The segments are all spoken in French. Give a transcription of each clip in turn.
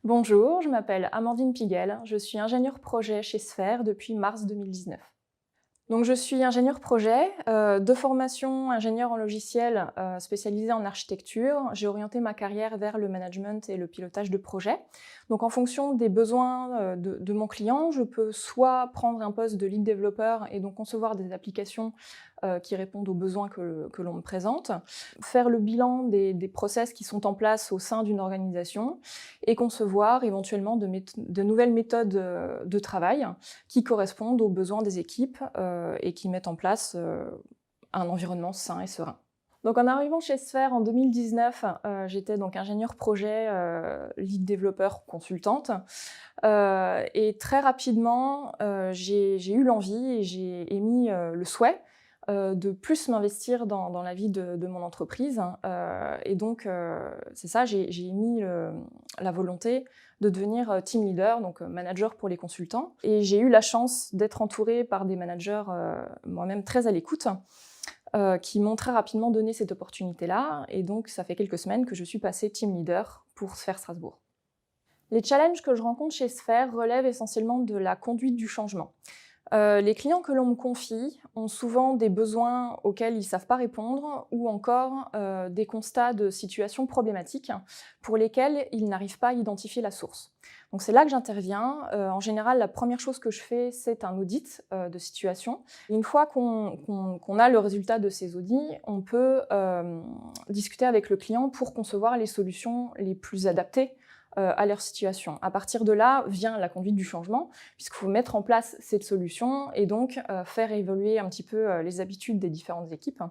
Bonjour, je m'appelle Amandine Piguel, je suis ingénieure projet chez Sphère depuis mars 2019. Donc je suis ingénieure projet, de formation ingénieure en logiciel spécialisée en architecture. J'ai orienté ma carrière vers le management et le pilotage de projets. Donc en fonction des besoins de mon client, je peux soit prendre un poste de lead développeur et donc concevoir des applications qui répondent aux besoins que l'on me présente, faire le bilan des process qui sont en place au sein d'une organisation et concevoir éventuellement de nouvelles méthodes de travail qui correspondent aux besoins des équipes et qui mettent en place un environnement sain et serein. Donc en arrivant chez Sphère en 2019, j'étais donc ingénieure projet, lead développeur, consultante. Et très rapidement, j'ai eu l'envie et j'ai émis le souhait de plus m'investir dans la vie de mon entreprise. Et donc, c'est ça, j'ai émis la volonté de devenir team leader, donc manager pour les consultants. Et j'ai eu la chance d'être entourée par des managers moi-même très à l'écoute, qui m'ont très rapidement donné cette opportunité-là. Et donc, ça fait quelques semaines que je suis passée team leader pour Sphère Strasbourg. Les challenges que je rencontre chez Sphère relèvent essentiellement de la conduite du changement. Les clients que l'on me confie ont souvent des besoins auxquels ils ne savent pas répondre ou encore des constats de situations problématiques pour lesquels ils n'arrivent pas à identifier la source. Donc c'est là que j'interviens. En général, la première chose que je fais, c'est un audit de situation. Une fois qu'on a le résultat de ces audits, on peut discuter avec le client pour concevoir les solutions les plus adaptées à leur situation. À partir de là vient la conduite du changement, puisqu'il faut mettre en place cette solution et donc faire évoluer un petit peu les habitudes des différentes équipes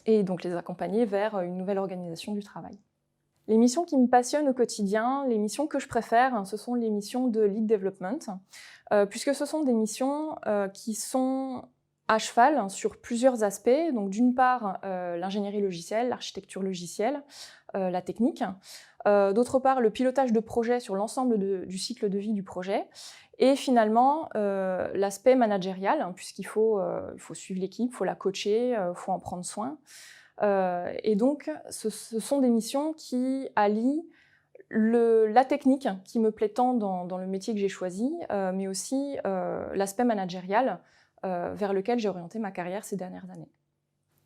et donc les accompagner vers une nouvelle organisation du travail. Les missions qui me passionnent au quotidien, les missions que je préfère, ce sont les missions de lead development, puisque ce sont des missions qui sont à cheval sur plusieurs aspects. Donc d'une part, l'ingénierie logicielle, l'architecture logicielle, la technique. D'autre part, le pilotage de projet sur l'ensemble du cycle de vie du projet. Et finalement, l'aspect managérial, puisqu'il faut suivre l'équipe, il faut la coacher, il faut en prendre soin. Et donc, ce sont des missions qui allient la technique qui me plaît tant dans le métier que j'ai choisi, mais aussi l'aspect managérial vers lequel j'ai orienté ma carrière ces dernières années.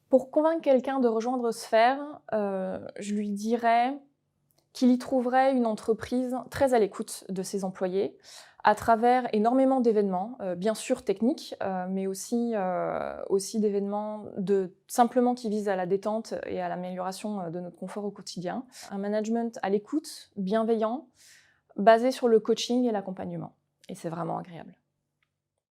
Pour convaincre quelqu'un de rejoindre Sphère, je lui dirais qu'il y trouverait une entreprise très à l'écoute de ses employés, à travers énormément d'événements, bien sûr techniques, mais aussi d'événements simplement qui visent à la détente et à l'amélioration de notre confort au quotidien. Un management à l'écoute, bienveillant, basé sur le coaching et l'accompagnement. Et c'est vraiment agréable.